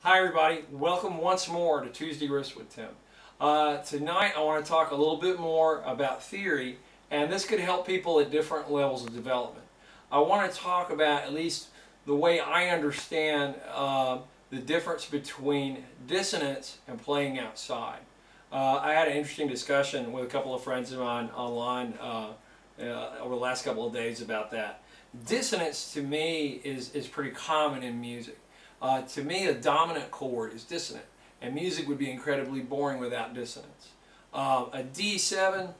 Hi everybody, welcome once more to Tuesday Riffs with Tim. Tonight I want to talk a little bit more about theory, and this could help people at different levels of development. I want to talk about at least the way I understand the difference between dissonance and playing outside. I had an interesting discussion with a couple of friends of mine online over the last couple of days about that. Dissonance to me is pretty common in music. To me, a dominant chord is dissonant, and music would be incredibly boring without dissonance. A D7,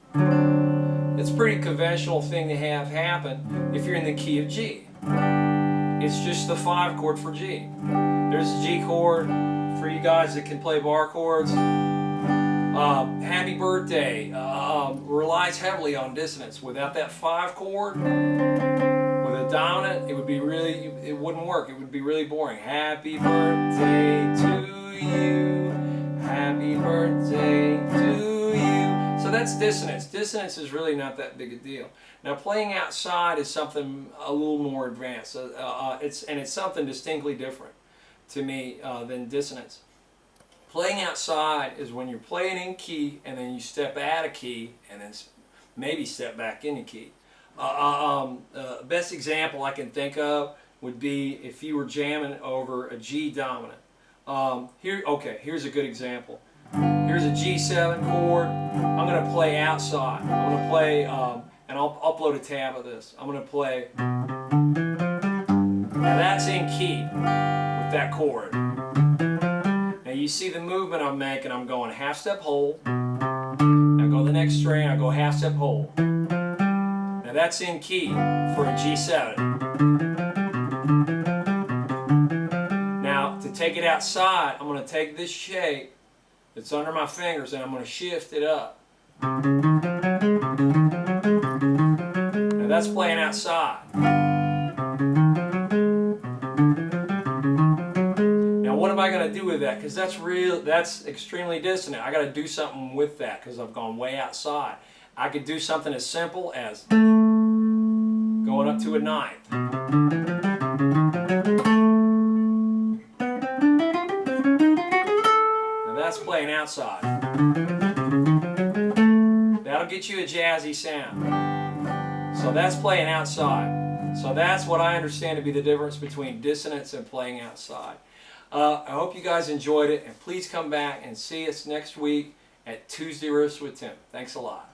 it's a pretty conventional thing to have happen if you're in the key of G. It's just the 5 chord for G. There's a G chord for you guys that can play bar chords. Happy Birthday relies heavily on dissonance. Without that 5 chord, with a dominant, it wouldn't work. It would be really boring. Happy birthday to you. Happy birthday to you. So that's dissonance. Dissonance is really not that big a deal. Now playing outside is something a little more advanced. It's something distinctly different to me than dissonance. Playing outside is when you're playing in key and then you step out of key and then maybe step back into key. Best example I can think of would be if you were jamming over a G dominant. Here's a good example. Here's a G7 chord. I'm going to play outside. I'm going to play, and I'll upload a tab of this. I'm going to play. Now that's in key with that chord. Now you see the movement I'm making. I'm going half step hold. I go to the next string. I go half step hold. That's in key for a G7. Now, to take it outside, I'm going to take this shape that's under my fingers and I'm going to shift it up. Now, that's playing outside. Now, what am I going to do with that? Because that's extremely dissonant. I got to do something with that because I've gone way outside. I could do something as simple as going up to a 9th. Now that's playing outside. That'll get you a jazzy sound. So that's playing outside. So that's what I understand to be the difference between dissonance and playing outside. I hope you guys enjoyed it, and please come back and see us next week at Tuesday Riffs with Tim. Thanks a lot.